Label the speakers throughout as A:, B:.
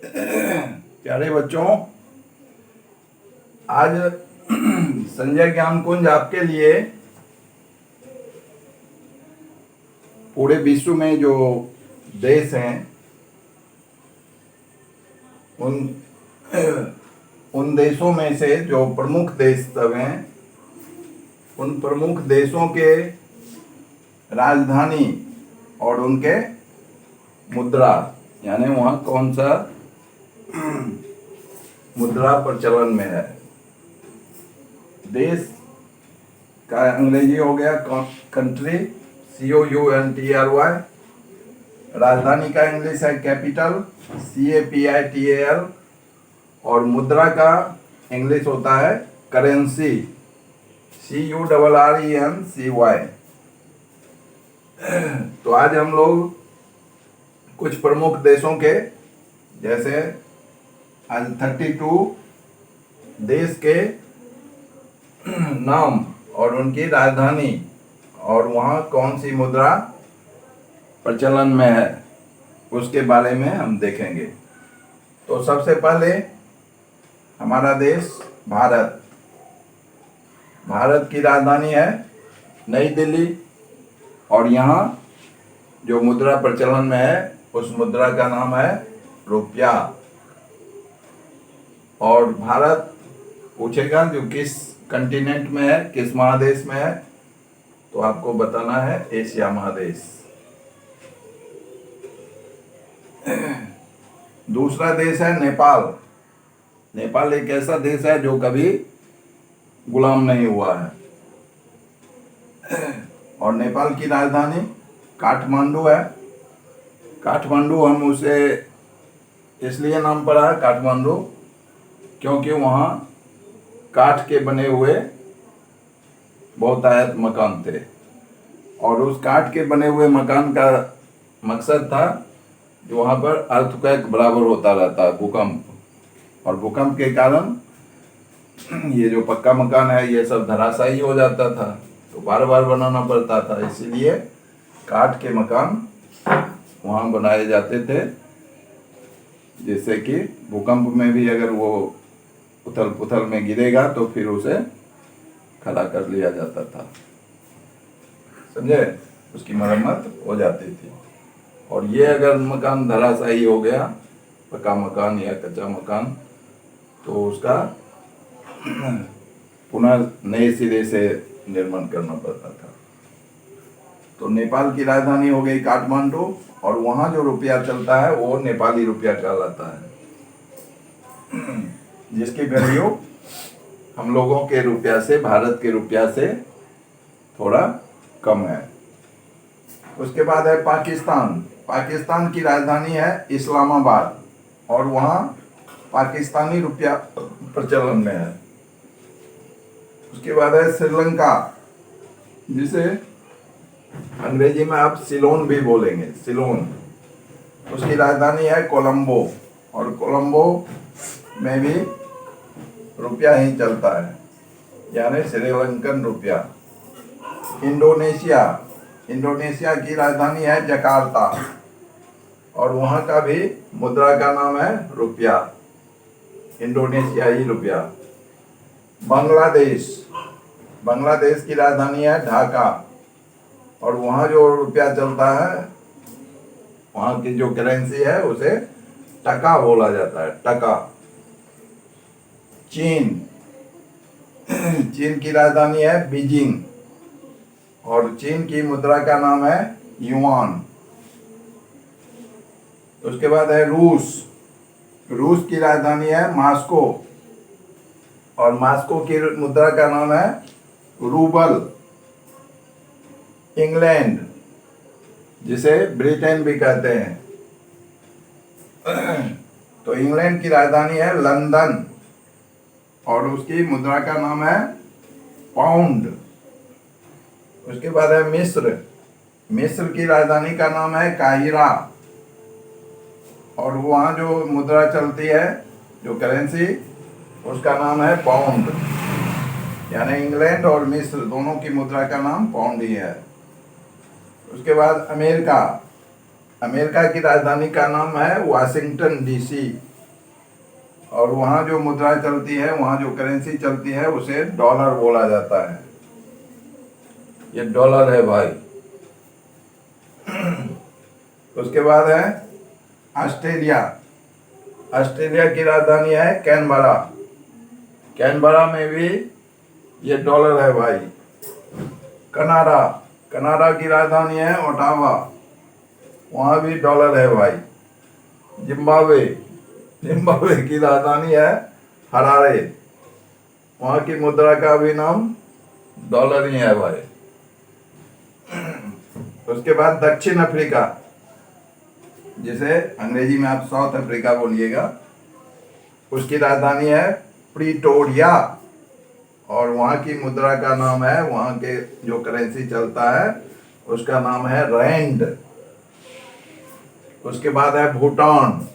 A: प्यारे बच्चों, आज संजय ज्ञान कुंज आपके लिए पूरे विश्व में जो देश हैं उन देशों में से जो प्रमुख देश सब हैं, उन प्रमुख देशों के राजधानी और उनके मुद्रा, यानी वहाँ कौन सा मुद्रा प्रचलन में है। देश का अंग्रेजी हो गया कंट्री, COUNTRY। राजधानी का इंग्लिश है कैपिटल, CAPITAL। और मुद्रा का इंग्लिश होता है करेंसी, CURRENCY। तो आज हम लोग कुछ प्रमुख देशों के, जैसे आज 32 देश के नाम और उनकी राजधानी और वहाँ कौन सी मुद्रा प्रचलन में है, उसके बारे में हम देखेंगे। तो सबसे पहले हमारा देश भारत की राजधानी है नई दिल्ली, और यहाँ जो मुद्रा प्रचलन में है उस मुद्रा का नाम है रुपया। और भारत पूछेगा जो किस कंटिनेंट में है, किस महादेश में है, तो आपको बताना है एशिया महादेश। दूसरा देश है नेपाल। नेपाल एक ऐसा देश है जो कभी गुलाम नहीं हुआ है, और नेपाल की राजधानी काठमांडू है। काठमांडू हम उसे इसलिए नाम पड़ा है काठमांडू क्योंकि वहाँ काठ के बने हुए बहुतायत मकान थे, और उस काठ के बने हुए मकान का मकसद था कि वहाँ पर अर्थक्वेक बराबर होता रहता, भूकंप, और भूकंप के कारण ये जो पक्का मकान है ये सब धराशायी हो जाता था, तो बार बार बनाना पड़ता था। इसीलिए काठ के मकान वहाँ बनाए जाते थे, जिससे कि भूकंप में भी अगर वो उथल पुथल में गिरेगा तो फिर उसे खड़ा कर लिया जाता था, समझे, उसकी मरम्मत हो जाती थी। और ये अगर मकान धराशायी हो गया, पक्का मकान या कच्चा मकान, तो उसका पुनः नए सिरे से निर्माण करना पड़ता था। तो नेपाल की राजधानी हो गई काठमांडू, और वहाँ जो रुपया चलता है वो नेपाली रुपया कहलाता है, जिसकी वैल्यू हम लोगों के रुपया से, भारत के रुपया से थोड़ा कम है। उसके बाद है पाकिस्तान। पाकिस्तान की राजधानी है इस्लामाबाद, और वहाँ पाकिस्तानी रुपया प्रचलन में है। उसके बाद है श्रीलंका, जिसे अंग्रेजी में आप सिलोन भी बोलेंगे, सिलोन। उसकी राजधानी है कोलंबो, और कोलंबो में भी रुपया ही चलता है, यानी श्रीलंकन रुपया। इंडोनेशिया की राजधानी है जकार्ता, और वहाँ का भी मुद्रा का नाम है रुपया, इंडोनेशियाई रुपया। बांग्लादेश की राजधानी है ढाका, और वहाँ जो रुपया चलता है, वहाँ की जो करेंसी है उसे टका बोला जाता है, टका। चीन की राजधानी है बीजिंग, और चीन की मुद्रा का नाम है युआन। उसके बाद है रूस की राजधानी है मॉस्को, और मॉस्को की मुद्रा का नाम है रूबल। इंग्लैंड, जिसे ब्रिटेन भी कहते हैं, तो इंग्लैंड की राजधानी है लंदन, और उसकी मुद्रा का नाम है पाउंड। उसके बाद है मिस्र की राजधानी का नाम है काहिरा, और वहाँ जो मुद्रा चलती है, जो करेंसी, उसका नाम है पाउंड। यानी इंग्लैंड और मिस्र दोनों की मुद्रा का नाम पाउंड ही है। उसके बाद अमेरिका की राजधानी का नाम है वाशिंगटन DC, और वहाँ जो मुद्रा चलती है, वहाँ जो करेंसी चलती है, उसे डॉलर बोला जाता है। ये डॉलर है भाई। उसके बाद है ऑस्ट्रेलिया। ऑस्ट्रेलिया की राजधानी है कैनबरा। कैनबरा में भी ये डॉलर है भाई। कनाडा। कनाडा की राजधानी है ओटावा, वहाँ भी डॉलर है भाई। जिम्बाब्वे। जिम्बाब्वे की राजधानी है हरारे, वहाँ की मुद्रा का भी नाम डॉलर ही है भाई। उसके बाद दक्षिण अफ्रीका, जिसे अंग्रेजी में आप साउथ अफ्रीका बोलिएगा, उसकी राजधानी है प्रिटोरिया और वहाँ की मुद्रा का नाम है, वहाँ के जो करेंसी चलता है उसका नाम है रैंड। उसके बाद है भूटान।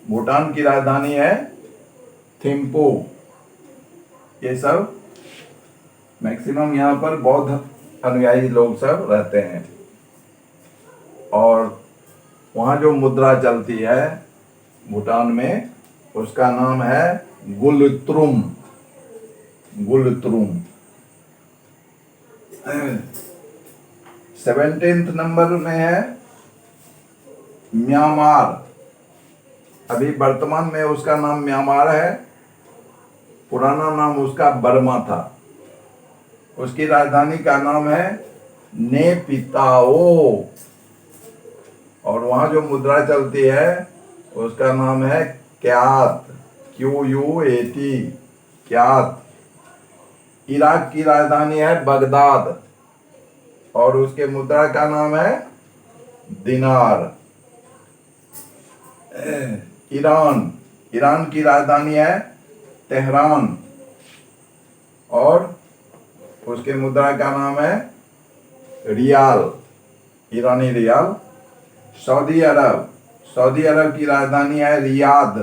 A: भूटान की राजधानी है थिम्पू। ये सब मैक्सिमम यहाँ पर बौद्ध अनुयायी लोग सब रहते हैं। और वहाँ जो मुद्रा चलती है भूटान में, उसका नाम है गुलत्रुम। गुलत्रुम। 17th नंबर में है म्यांमार। अभी वर्तमान में उसका नाम म्यांमार है, पुराना नाम उसका बर्मा था। उसकी राजधानी का नाम है नेपिताओ और वहाँ जो मुद्रा चलती है उसका नाम है क्यात। QUAT, क्यात। इराक की राजधानी है बगदाद और उसके मुद्रा का नाम है दिनार। ईरान। ईरान की राजधानी है तेहरान और उसके मुद्रा का नाम है रियाल, ईरानी रियाल। सऊदी अरब। सऊदी अरब की राजधानी है रियाद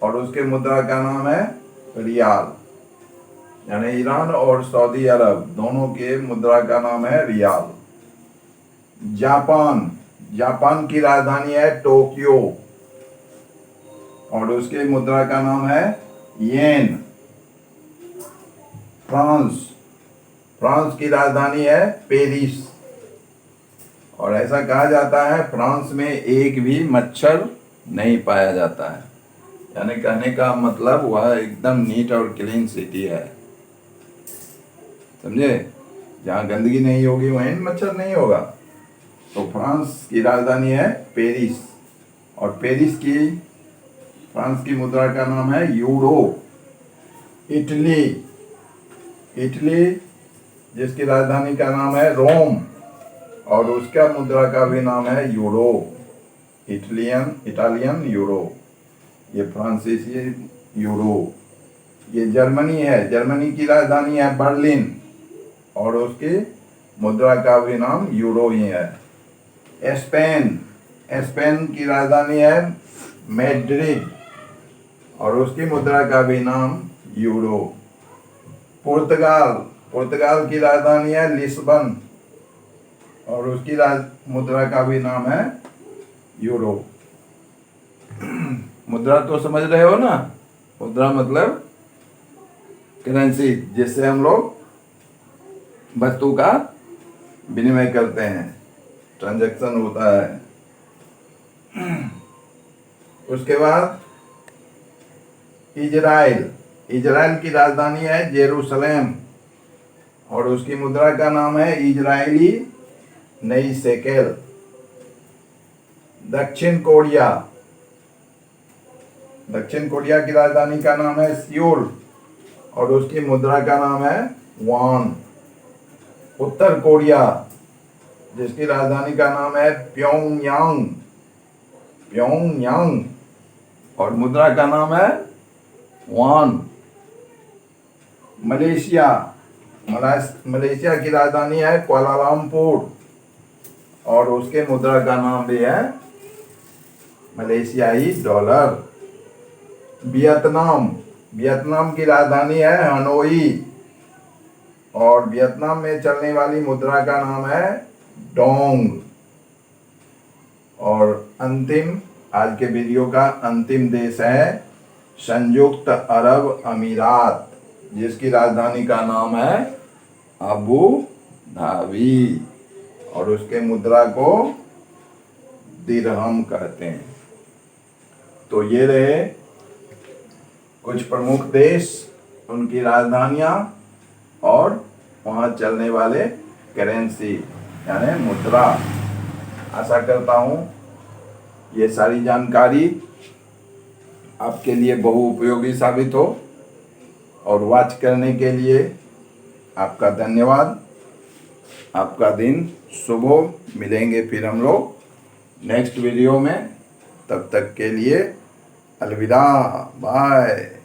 A: और उसके मुद्रा का नाम है रियाल। यानी ईरान और सऊदी अरब दोनों के मुद्रा का नाम है रियाल। जापान। जापान की राजधानी है टोक्यो और उसके मुद्रा का नाम है येन। फ्रांस। फ्रांस की राजधानी है पेरिस और ऐसा कहा जाता है फ्रांस में एक भी मच्छर नहीं पाया जाता है। यानी कहने का मतलब वह एकदम नीट और क्लीन सिटी है, समझे। जहाँ गंदगी नहीं होगी वहीं मच्छर नहीं होगा। तो फ्रांस की राजधानी है पेरिस और फ्रांस की मुद्रा का नाम है यूरो। इटली। इटली जिसकी राजधानी का नाम है रोम और उसका मुद्रा का भी नाम है यूरो। इटालियन यूरो, ये फ्रांसीसी यूरो। ये जर्मनी है। जर्मनी की राजधानी है बर्लिन और उसकी मुद्रा का भी नाम यूरो ही है। स्पेन। स्पेन की राजधानी है मैड्रिड और उसकी मुद्रा का भी नाम यूरो। पुर्तगाल। पुर्तगाल की राजधानी है लिस्बन और उसकी मुद्रा का भी नाम है यूरो। मुद्रा तो समझ रहे हो ना। मुद्रा मतलब करेंसी जिससे हम लोग वस्तु का विनिमय करते हैं, ट्रांजैक्शन होता है। उसके बाद इजराइल। इजराइल की राजधानी है जेरूसलेम और उसकी मुद्रा का नाम है इजरायली नई शेकेल। दक्षिण कोरिया। दक्षिण कोरिया की राजधानी का नाम है सियोल और उसकी मुद्रा का नाम है वॉन। उत्तर कोरिया जिसकी राजधानी का नाम है प्योंगयांग। प्योंगयांग और मुद्रा का नाम है वॉन। मलेशिया। मलेशिया की राजधानी है कुआलालंपुर और उसके मुद्रा का नाम भी है मलेशियाई डॉलर। वियतनाम। वियतनाम की राजधानी है हनोई और वियतनाम में चलने वाली मुद्रा का नाम है डोंग और अंतिम आज के वीडियो का अंतिम देश है संयुक्त अरब अमीरात, जिसकी राजधानी का नाम है अबू धाबी और उसके मुद्रा को दिरहम कहते हैं। तो ये रहे कुछ प्रमुख देश, उनकी राजधानियां और वहाँ चलने वाले करेंसी यानी मुद्रा। आशा करता हूँ ये सारी जानकारी आपके लिए बहुउपयोगी साबित हो, और वॉच करने के लिए आपका धन्यवाद। आपका दिन शुभ हो। मिलेंगे फिर हम लोग नेक्स्ट वीडियो में। तब तक के लिए अलविदा, बाय।